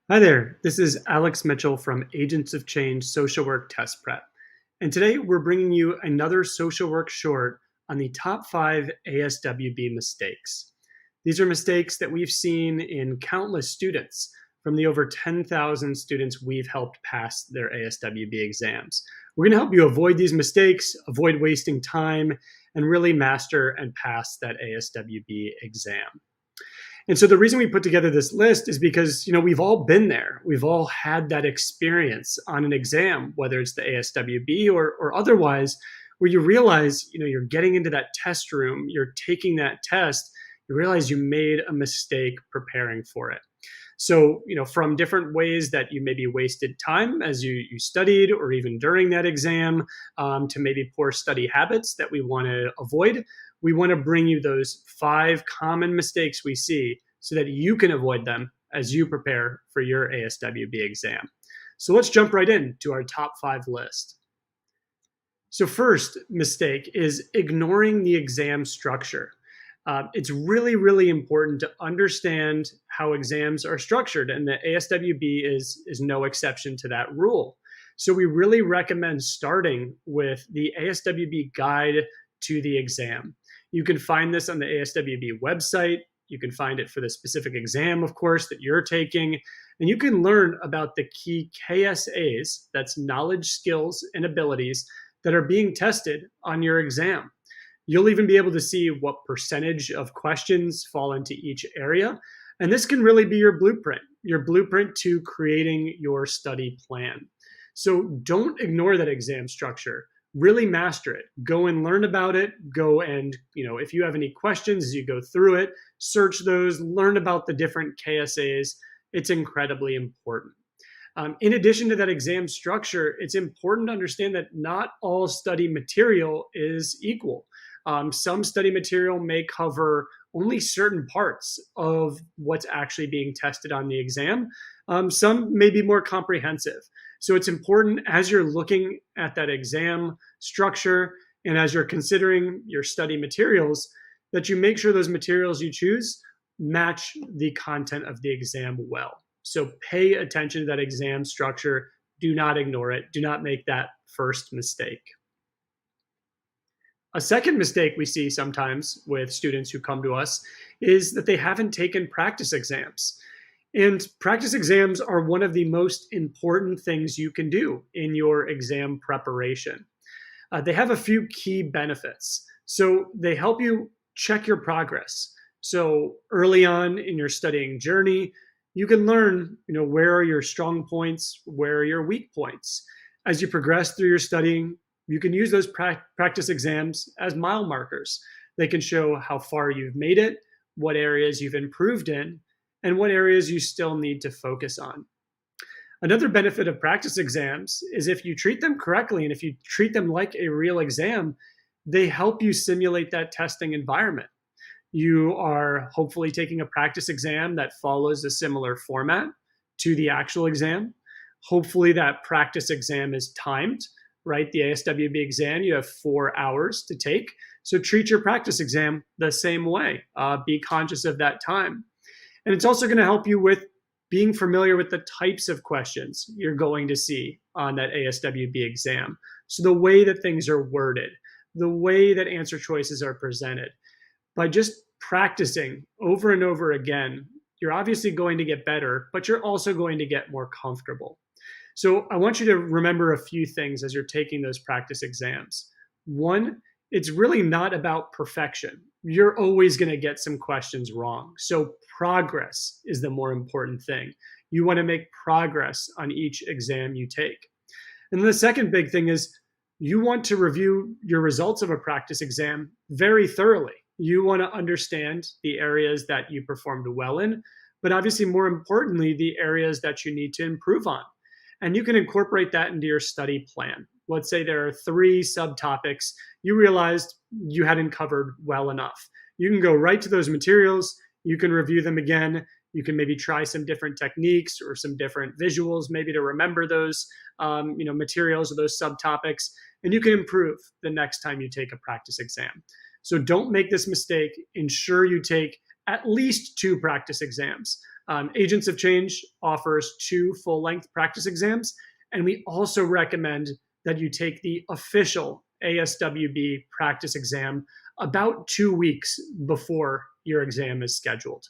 Hi there, this is Alex Mitchell from Agents of Change Social Work Test Prep. And today we're bringing you another social work short on the top 5 ASWB mistakes. These are mistakes that we've seen in countless students from the over 10,000 students we've helped pass their ASWB exams. We're going to help you avoid these mistakes, avoid wasting time, and really master and pass that ASWB exam. And so the reason we put together this list is because, we've all been there. We've all had that experience on an exam, whether it's the ASWB or otherwise, where you realize, you're getting into that test room, you're taking that test, you realize you made a mistake preparing for it. So, from different ways that you maybe wasted time as you studied or even during that exam, to maybe poor study habits that we want to avoid, we want to bring you those 5 common mistakes we see so that you can avoid them as you prepare for your ASWB exam. So let's jump right into our top 5 list. So first mistake is ignoring the exam structure. It's really, really important to understand how exams are structured, and the ASWB is no exception to that rule. So we really recommend starting with the ASWB guide to the exam. You can find this on the ASWB website. You can find it for the specific exam, of course, that you're taking. And you can learn about the key KSAs, that's knowledge, skills, and abilities, that are being tested on your exam. You'll even be able to see what percentage of questions fall into each area. And this can really be your blueprint to creating your study plan. So don't ignore that exam structure. Really master it. Go and learn about it. Go and, if you have any questions as you go through it, search those, learn about the different KSAs. It's incredibly important. In addition to that exam structure, it's important to understand that not all study material is equal. Some study material may cover only certain parts of what's actually being tested on the exam. Some may be more comprehensive. So it's important as you're looking at that exam structure and as you're considering your study materials that you make sure those materials you choose match the content of the exam well. So pay attention to that exam structure. Do not ignore it. Do not make that first mistake. A second mistake we see sometimes with students who come to us is that they haven't taken practice exams. And practice exams are one of the most important things you can do in your exam preparation. They have a few key benefits. So they help you check your progress. So early on in your studying journey, you can learn, where are your strong points, where are your weak points. As you progress through your studying, you can use those practice exams as mile markers. They can show how far you've made it, what areas you've improved in, and what areas you still need to focus on. Another benefit of practice exams is if you treat them correctly and if you treat them like a real exam, they help you simulate that testing environment. You are hopefully taking a practice exam that follows a similar format to the actual exam. Hopefully that practice exam is timed, right? The ASWB exam, you have 4 hours to take. So treat your practice exam the same way. Be conscious of that time. And it's also going to help you with being familiar with the types of questions you're going to see on that ASWB exam. So the way that things are worded, the way that answer choices are presented. By just practicing over and over again, you're obviously going to get better, but you're also going to get more comfortable. So I want you to remember a few things as you're taking those practice exams. One, it's really not about perfection. You're always going to get some questions wrong. So progress is the more important thing. You want to make progress on each exam you take. And then the second big thing is you want to review your results of a practice exam very thoroughly. You want to understand the areas that you performed well in, but obviously more importantly, the areas that you need to improve on. And you can incorporate that into your study plan. Let's say there are 3 subtopics you realized you hadn't covered well enough. You can go right to those materials. You can review them again. You can maybe try some different techniques or some different visuals, maybe to remember those materials or those subtopics, and you can improve the next time you take a practice exam. So don't make this mistake. Ensure you take at least 2 practice exams. Agents of Change offers 2 full-length practice exams, and we also recommend that you take the official ASWB practice exam about 2 weeks before your exam is scheduled.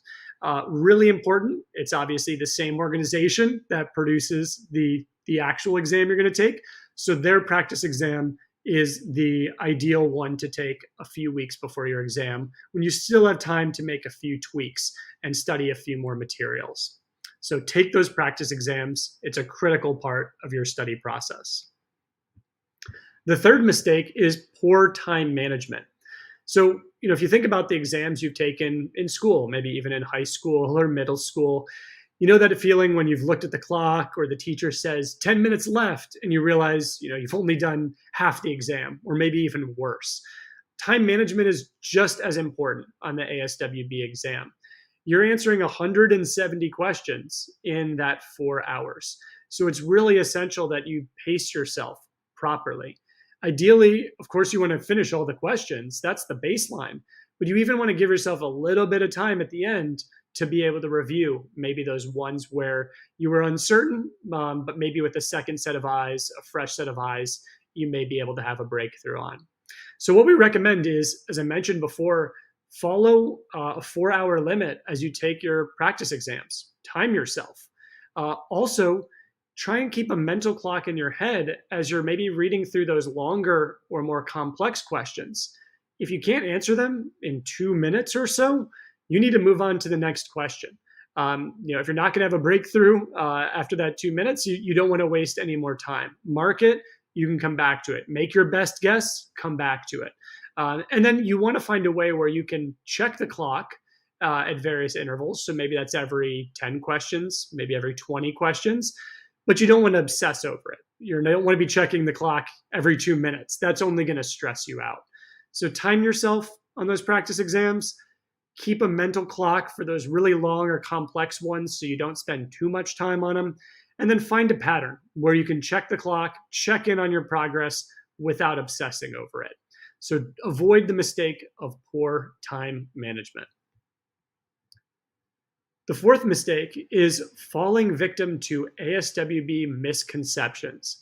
Really important. It's obviously the same organization that produces the actual exam you're going to take. So their practice exam is the ideal one to take a few weeks before your exam, when you still have time to make a few tweaks and study a few more materials. So take those practice exams. It's a critical part of your study process. The third mistake is poor time management. So, if you think about the exams you've taken in school, maybe even in high school or middle school, you know that feeling when you've looked at the clock or the teacher says 10 minutes left and you realize, you've only done half the exam, or maybe even worse. Time management is just as important on the ASWB exam. You're answering 170 questions in that 4 hours. So it's really essential that you pace yourself properly. Ideally, of course, you want to finish all the questions. That's the baseline. But you even want to give yourself a little bit of time at the end to be able to review maybe those ones where you were uncertain, but maybe with a second set of eyes, a fresh set of eyes, you may be able to have a breakthrough on. So what we recommend is, as I mentioned before, follow a 4-hour limit as you take your practice exams. Time yourself. Also, try and keep a mental clock in your head as you're maybe reading through those longer or more complex questions. If you can't answer them in 2 minutes or so, you need to move on to the next question. If you're not going to have a breakthrough after that 2 minutes, you don't want to waste any more time. Mark it. You can come back to it. Make your best guess. Come back to it. And then you want to find a way where you can check the clock at various intervals. So maybe that's every 10 questions, maybe every 20 questions. But you don't want to obsess over it. You don't want to be checking the clock every 2 minutes. That's only going to stress you out. So time yourself on those practice exams. Keep a mental clock for those really long or complex ones so you don't spend too much time on them. And then find a pattern where you can check the clock, check in on your progress without obsessing over it. So avoid the mistake of poor time management. The fourth mistake is falling victim to ASWB misconceptions.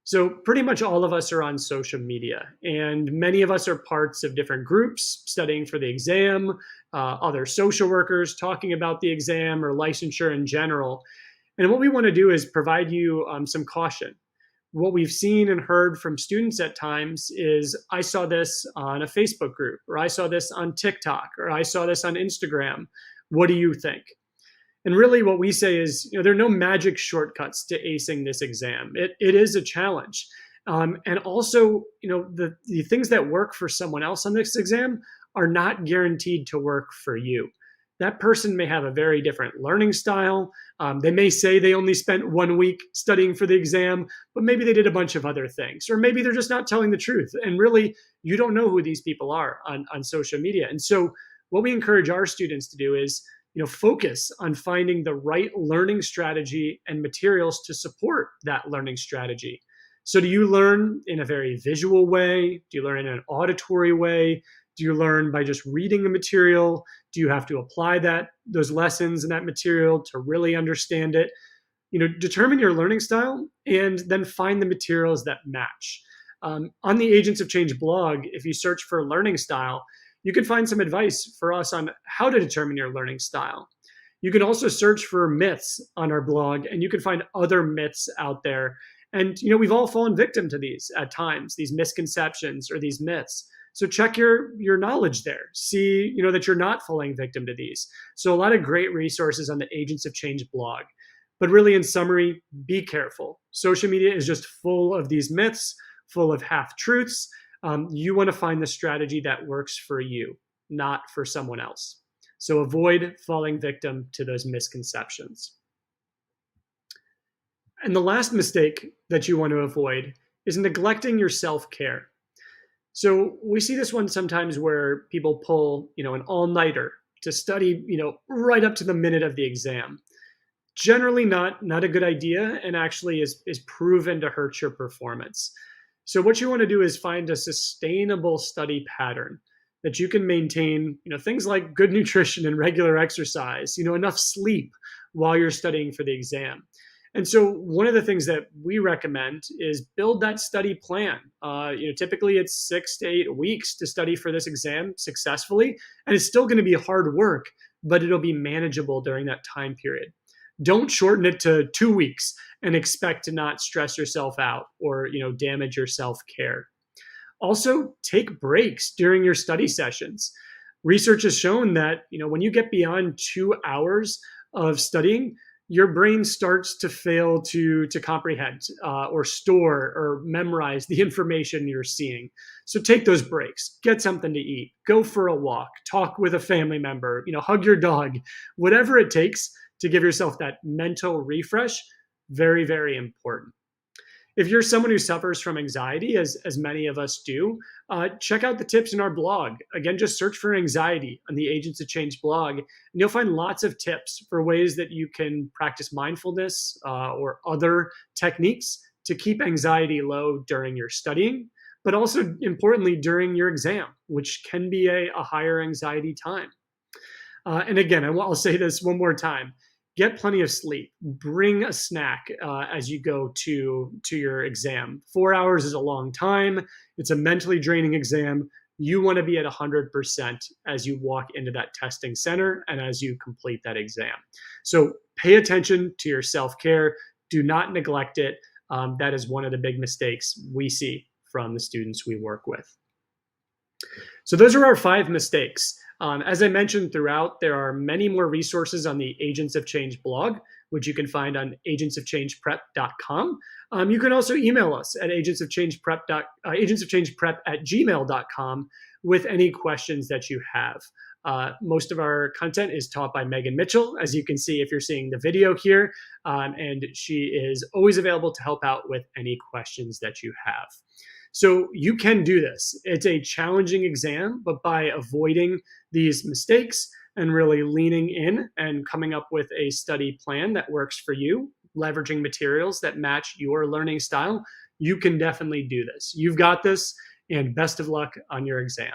So pretty much all of us are on social media, and many of us are parts of different groups studying for the exam, other social workers talking about the exam or licensure in general. And what we want to do is provide you some caution. What we've seen and heard from students at times is, I saw this on a Facebook group, or I saw this on TikTok, or I saw this on Instagram. What do you think? And really what we say is, there are no magic shortcuts to acing this exam. It is a challenge. And also, the things that work for someone else on this exam are not guaranteed to work for you. That person may have a very different learning style. They may say they only spent 1 week studying for the exam, but maybe they did a bunch of other things. Or maybe they're just not telling the truth. And really, you don't know who these people are on social media. And so what we encourage our students to do is, focus on finding the right learning strategy and materials to support that learning strategy. So do you learn in a very visual way? Do you learn in an auditory way? Do you learn by just reading the material? Do you have to apply those lessons and that material to really understand it? Determine your learning style and then find the materials that match. On the Agents of Change blog, if you search for learning style, you can find some advice for us on how to determine your learning style. You can also search for myths on our blog, and you can find other myths out there. And, we've all fallen victim to these at times, these misconceptions or these myths. So check your knowledge there. See, that you're not falling victim to these. So a lot of great resources on the Agents of Change blog. But really, in summary, be careful. Social media is just full of these myths, full of half-truths. You want to find the strategy that works for you, not for someone else. So avoid falling victim to those misconceptions. And the last mistake that you want to avoid is neglecting your self-care. So we see this one sometimes where people pull, an all-nighter to study, right up to the minute of the exam. Generally not a good idea, and actually is proven to hurt your performance. So what you want to do is find a sustainable study pattern that you can maintain, things like good nutrition and regular exercise, enough sleep, while you're studying for the exam. And so one of the things that we recommend is build that study plan. Typically it's 6 to 8 weeks to study for this exam successfully, and it's still going to be hard work, but it'll be manageable during that time period. Don't shorten it to 2 weeks and expect to not stress yourself out or damage your self-care. Also, take breaks during your study sessions. Research has shown that when you get beyond 2 hours of studying, your brain starts to fail to comprehend or store or memorize the information you're seeing. So take those breaks, get something to eat, go for a walk, talk with a family member, hug your dog, whatever it takes to give yourself that mental refresh. Very, very important. If you're someone who suffers from anxiety, as many of us do, check out the tips in our blog. Again, just search for anxiety on the Agents of Change blog, and you'll find lots of tips for ways that you can practice mindfulness or other techniques to keep anxiety low during your studying, but also importantly during your exam, which can be a higher anxiety time. And again, I'll say this one more time. Get plenty of sleep. Bring a snack as you go to your exam. 4 hours is a long time. It's a mentally draining exam. You want to be at 100% as you walk into that testing center and as you complete that exam. So pay attention to your self-care. Do not neglect it. That is one of the big mistakes we see from the students we work with. So those are our 5 mistakes. As I mentioned throughout, there are many more resources on the Agents of Change blog, which you can find on agentsofchangeprep.com. You can also email us at agentsofchangeprep@gmail.com with any questions that you have. Most of our content is taught by Megan Mitchell, as you can see if you're seeing the video here, and she is always available to help out with any questions that you have. So you can do this. It's a challenging exam, but by avoiding these mistakes and really leaning in and coming up with a study plan that works for you, leveraging materials that match your learning style, you can definitely do this. You've got this, and best of luck on your exam.